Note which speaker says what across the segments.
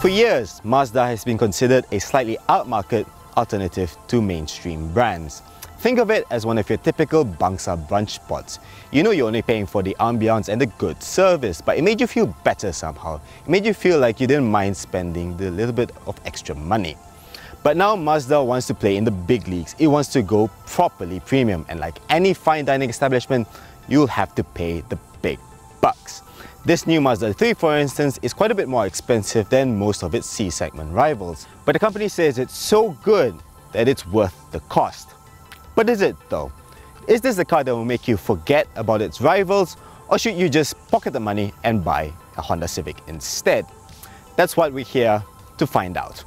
Speaker 1: For years, Mazda has been considered a slightly outmarket alternative to mainstream brands. Think of it as one of your typical Bangsa brunch spots. You know you're only paying for the ambience and the good service, but it made you feel better somehow. It made you feel like you didn't mind spending the little bit of extra money. But now Mazda wants to play in the big leagues. It wants to go properly premium, and like any fine dining establishment, you'll have to pay the big bucks. This new Mazda 3, for instance, is quite a bit more expensive than most of its C-segment rivals. But the company says it's so good that it's worth the cost. But is it though? Is this the car that will make you forget about its rivals, or should you just pocket the money and buy a Honda Civic instead? That's what we're here to find out.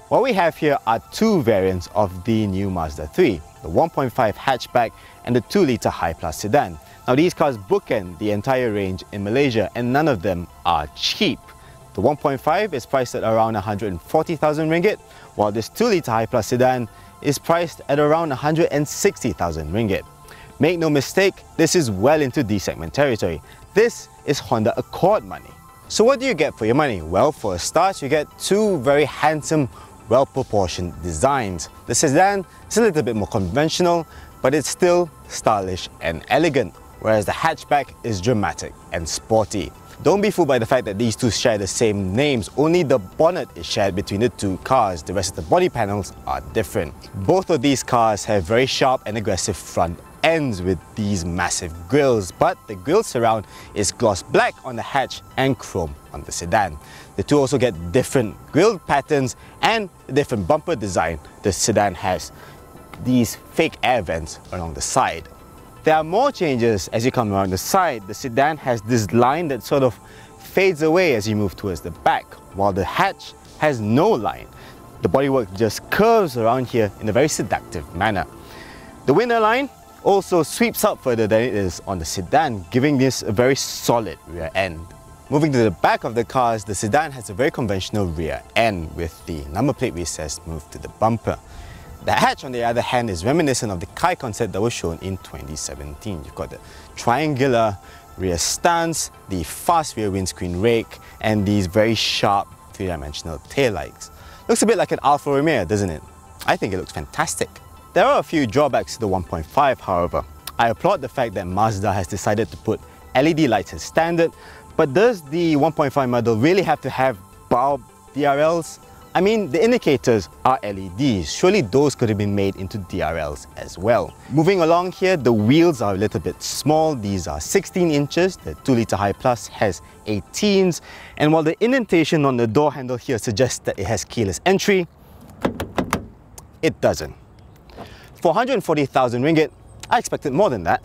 Speaker 1: What we have here are two variants of the new Mazda 3, the 1.5 hatchback and the 2-litre high-plus sedan. Now these cars bookend the entire range in Malaysia, and none of them are cheap. The 1.5 is priced at around 140,000 ringgit, while this 2-litre high-plus sedan is priced at around 160,000 ringgit. Make no mistake, this is well into D-segment territory. This is Honda Accord money. So what do you get for your money? Well, for a start, you get two very handsome, well-proportioned designs. The sedan is a little bit more conventional, but it's still stylish and elegant, whereas the hatchback is dramatic and sporty. Don't be fooled by the fact that these two share the same names. Only the bonnet is shared between the two cars. The rest of the body panels are different. Both of these cars have very sharp and aggressive front ends with these massive grills, but the grille surround is gloss black on the hatch and chrome on the sedan. The two also get different grille patterns and a different bumper design. The sedan has these fake air vents along the side. There are more changes as you come around the side. The sedan has this line that sort of fades away as you move towards the back, while the hatch has no line. The bodywork just curves around here in a very seductive manner. The window line also sweeps up further than it is on the sedan, giving this a very solid rear end. Moving to the back of the cars, the sedan has a very conventional rear end with the number plate recess moved to the bumper. The hatch, on the other hand, is reminiscent of the Kai concept that was shown in 2017. You've got the triangular rear stance, the fast rear windscreen rake, and these very sharp three-dimensional taillights. Looks a bit like an Alfa Romeo, doesn't it? I think it looks fantastic. There are a few drawbacks to the 1.5, however. I applaud the fact that Mazda has decided to put LED lights as standard, but does the 1.5 model really have to have bulb DRLs? I mean, the indicators are LEDs. Surely those could have been made into DRLs as well. Moving along here, the wheels are a little bit small. These are 16 inches. The 2-litre High Plus has 18s. And while the indentation on the door handle here suggests that it has keyless entry, it doesn't. For 140,000 ringgit, I expected more than that.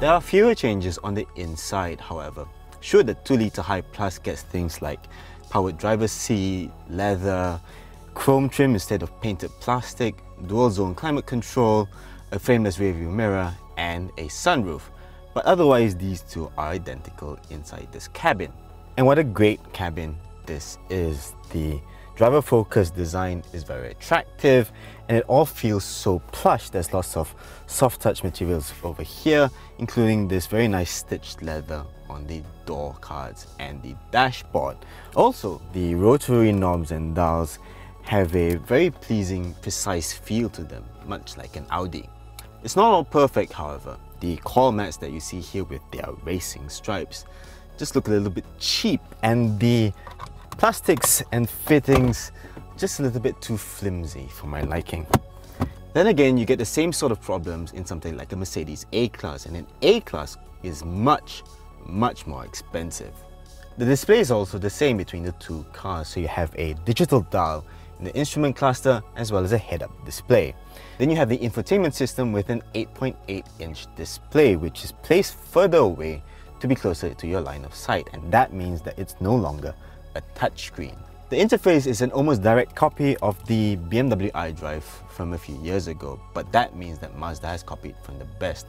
Speaker 1: There are fewer changes on the inside, however. Sure, the 2-litre High Plus gets things like powered driver's seat, leather, chrome trim instead of painted plastic, dual zone climate control, a frameless rearview mirror, and a sunroof. But otherwise, these two are identical inside this cabin. And what a great cabin this is. The driver-focused design is very attractive, and it all feels so plush. There's lots of soft touch materials over here, including this very nice stitched leather on the door cards and the dashboard. Also, the rotary knobs and dials have a very pleasing, precise feel to them, much like an Audi. It's not all perfect, however. The coil mats that you see here with their racing stripes just look a little bit cheap, and the plastics and fittings just a little bit too flimsy for my liking. Then again, you get the same sort of problems in something like a Mercedes A-Class, and an A-Class is much more expensive. The display is also the same between the two cars, so you have a digital dial in the instrument cluster as well as a head-up display. Then you have the infotainment system with an 8.8-inch display, which is placed further away to be closer to your line of sight, and that means that it's no longer a touchscreen. The interface is an almost direct copy of the BMW iDrive from a few years ago, but that means that Mazda has copied from the best.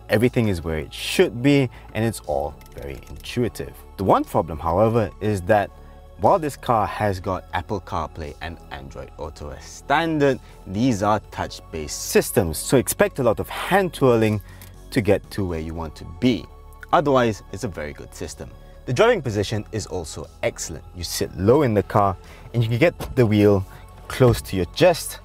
Speaker 1: Everything is where it should be, and it's all very intuitive. The one problem, however, is that while this car has got Apple CarPlay and Android Auto as standard, these are touch-based systems, so expect a lot of hand twirling to get to where you want to be. Otherwise, it's a very good system. The driving position is also excellent. You sit low in the car and you can get the wheel close to your chest,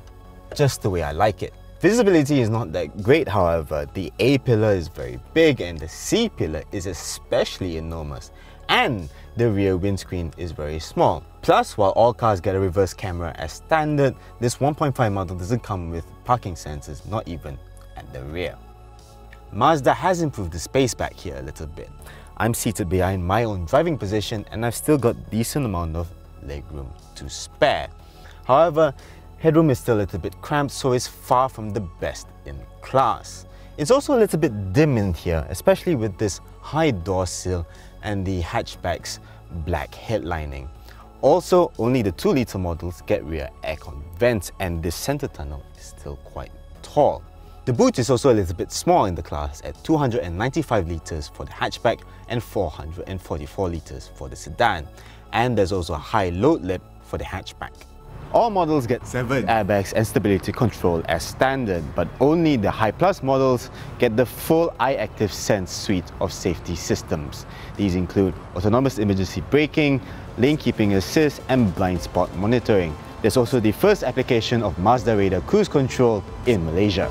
Speaker 1: just the way I like it. Visibility is not that great, however. The A pillar is very big and the C pillar is especially enormous, and the rear windscreen is very small. Plus, while all cars get a reverse camera as standard, this 1.5 model doesn't come with parking sensors, not even at the rear. Mazda has improved the space back here a little bit. I'm seated behind my own driving position and I've still got a decent amount of legroom to spare. However, headroom is still a little bit cramped, so it's far from the best in class. It's also a little bit dim in here, especially with this high door sill and the hatchback's black headlining. Also, only the 2-litre models get rear aircon vents, and this center tunnel is still quite tall. The boot is also a little bit small in the class at 295 litres for the hatchback and 444 litres for the sedan. And there's also a high load lip for the hatchback. All models get 7 airbags and stability control as standard, but only the High Plus models get the full iActive Sense suite of safety systems. These include autonomous emergency braking, lane keeping assist and blind spot monitoring. There's also the first application of Mazda Radar Cruise Control in Malaysia.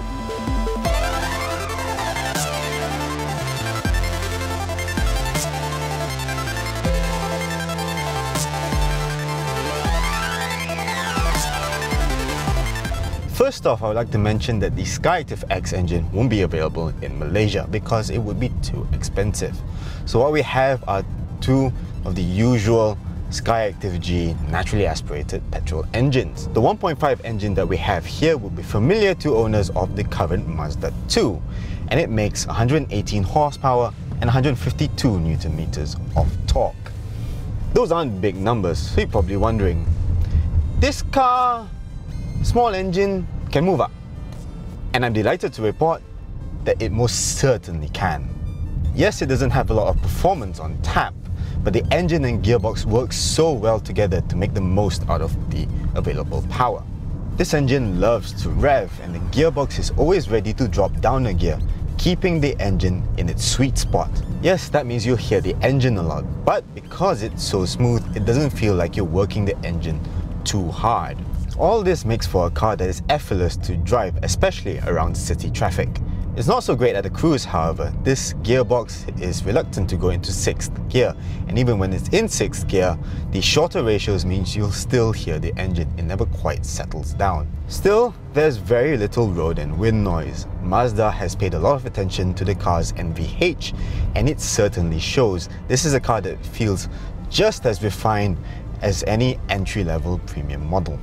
Speaker 1: First off, I would like to mention that the SkyActiv X engine won't be available in Malaysia because it would be too expensive. So what we have are 2 of the usual SkyActiv G naturally aspirated petrol engines. The 1.5 engine that we have here would be familiar to owners of the current Mazda 2, and it makes 118 horsepower and 152 Newton meters of torque. Those aren't big numbers, so you're probably wondering, this car, small engine, can move up? And I'm delighted to report that it most certainly can. Yes, it doesn't have a lot of performance on tap, but the engine and gearbox work so well together to make the most out of the available power. This engine loves to rev, and the gearbox is always ready to drop down a gear, keeping the engine in its sweet spot. Yes, that means you'll hear the engine a lot, but because it's so smooth, it doesn't feel like you're working the engine too hard. All this makes for a car that is effortless to drive, especially around city traffic. It's not so great at the cruise, however. This gearbox is reluctant to go into 6th gear, and even when it's in 6th gear, the shorter ratios means you'll still hear the engine. It never quite settles down. Still, there's very little road and wind noise. Mazda has paid a lot of attention to the car's NVH, and it certainly shows. This is a car that feels just as refined as any entry-level premium model.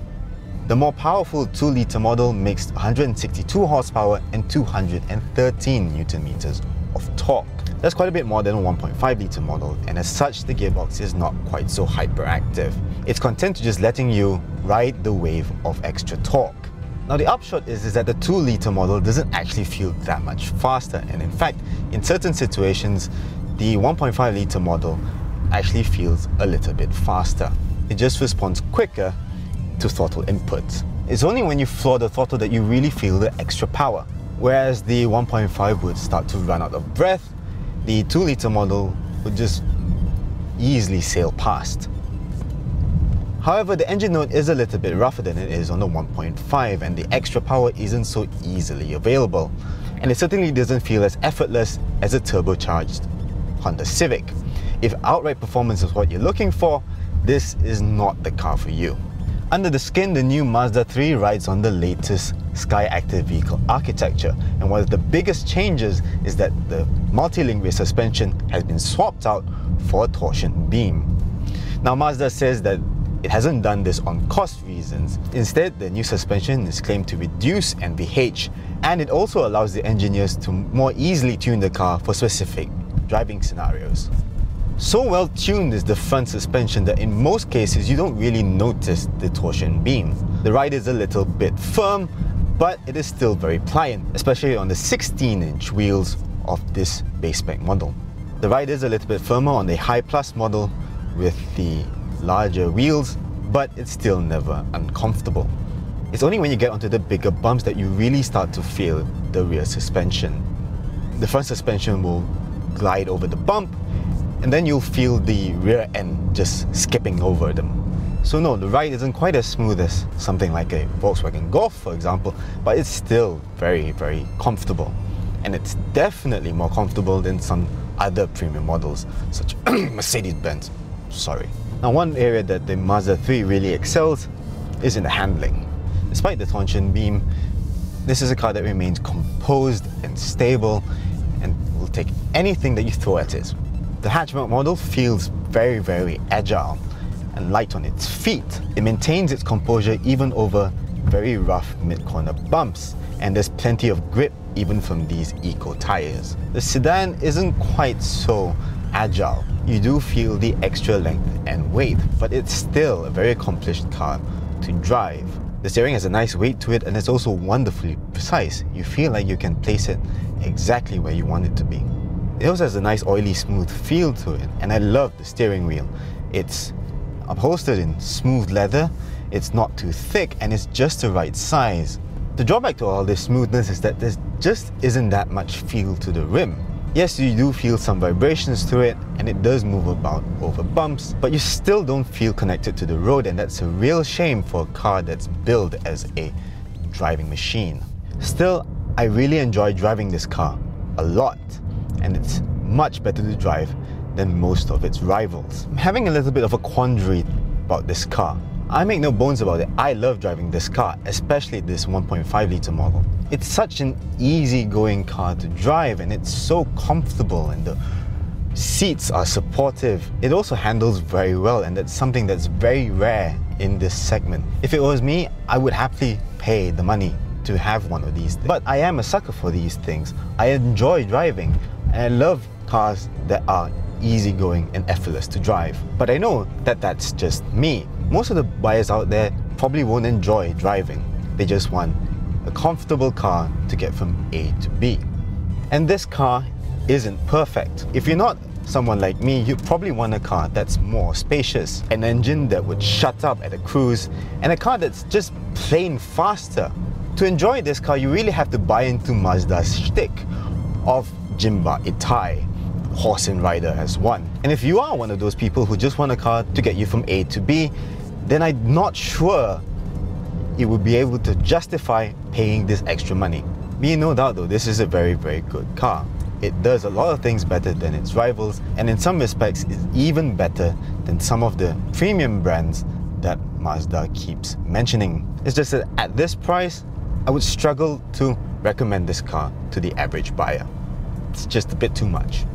Speaker 1: The more powerful 2-litre model makes 162 horsepower and 213 Newton meters of torque. That's quite a bit more than a 1.5-litre model, and as such, the gearbox is not quite so hyperactive. It's content to just letting you ride the wave of extra torque. Now the upshot is that the 2-litre model doesn't actually feel that much faster, and in fact, in certain situations, the 1.5-litre model actually feels a little bit faster. It just responds quicker to throttle inputs. It's only when you floor the throttle that you really feel the extra power. Whereas the 1.5 would start to run out of breath, the 2-litre model would just easily sail past. However, the engine note is a little bit rougher than it is on the 1.5, and the extra power isn't so easily available. And it certainly doesn't feel as effortless as a turbocharged Honda Civic. If outright performance is what you're looking for, this is not the car for you. Under the skin, the new Mazda 3 rides on the latest Sky Active vehicle architecture, and one of the biggest changes is that the multi-link rear suspension has been swapped out for a torsion beam. Now Mazda says that it hasn't done this on cost reasons. Instead, the new suspension is claimed to reduce NVH, and it also allows the engineers to more easily tune the car for specific driving scenarios. So well tuned is the front suspension that in most cases you don't really notice the torsion beam. The ride is a little bit firm, but it is still very pliant, especially on the 16-inch wheels of this base spec model. The ride is a little bit firmer on the High Plus model with the larger wheels, but it's still never uncomfortable. It's only when you get onto the bigger bumps that you really start to feel the rear suspension. The front suspension will glide over the bump, and then you'll feel the rear end just skipping over them. So no, the ride isn't quite as smooth as something like a Volkswagen Golf, for example, but it's still very, very comfortable. And it's definitely more comfortable than some other premium models, such as Mercedes-Benz. Sorry. Now, one area that the Mazda 3 really excels is in the handling. Despite the torsion beam, this is a car that remains composed and stable and will take anything that you throw at it. The hatchback model feels very, very agile and light on its feet. It maintains its composure even over very rough mid-corner bumps, and there's plenty of grip even from these eco tires. The sedan isn't quite so agile. You do feel the extra length and weight, but it's still a very accomplished car to drive. The steering has a nice weight to it, and it's also wonderfully precise. You feel like you can place it exactly where you want it to be. It also has a nice oily smooth feel to it, and I love the steering wheel. It's upholstered in smooth leather, it's not too thick, and it's just the right size. The drawback to all this smoothness is that there just isn't that much feel to the rim. Yes, you do feel some vibrations to it, and it does move about over bumps, but you still don't feel connected to the road, and that's a real shame for a car that's billed as a driving machine. Still, I really enjoy driving this car a lot, and it's much better to drive than most of its rivals. I'm having a little bit of a quandary about this car. I make no bones about it, I love driving this car, especially this 1.5 litre model. It's such an easy-going car to drive, and it's so comfortable, and the seats are supportive. It also handles very well, and that's something that's very rare in this segment. If it was me, I would happily pay the money to have one of these things. But I am a sucker for these things. I enjoy driving, and I love cars that are easygoing and effortless to drive. But I know that that's just me. Most of the buyers out there probably won't enjoy driving. They just want a comfortable car to get from A to B. And this car isn't perfect. If you're not someone like me, you probably want a car that's more spacious, an engine that would shut up at a cruise, and a car that's just plain faster. To enjoy this car, you really have to buy into Mazda's shtick of Jimba Itai, horse and rider as one. And if you are one of those people who just want a car to get you from A to B, then I'm not sure you would be able to justify paying this extra money. Be in no doubt though, this is a very, very good car. It does a lot of things better than its rivals, and in some respects is even better than some of the premium brands that Mazda keeps mentioning. It's just that at this price, I would struggle to recommend this car to the average buyer. It's just a bit too much.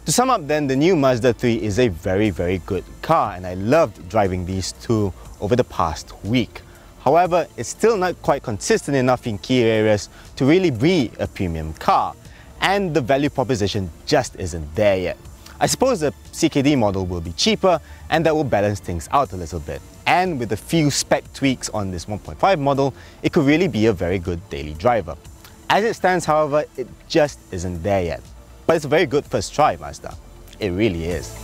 Speaker 1: To sum up then, the new Mazda 3 is a very, very good car, and I loved driving these two over the past week. However, it's still not quite consistent enough in key areas to really be a premium car, and the value proposition just isn't there yet. I suppose the CKD model will be cheaper, and that will balance things out a little bit. And with a few spec tweaks on this 1.5 model, it could really be a very good daily driver. As it stands, however, it just isn't there yet. But it's a very good first try, Mazda. It really is.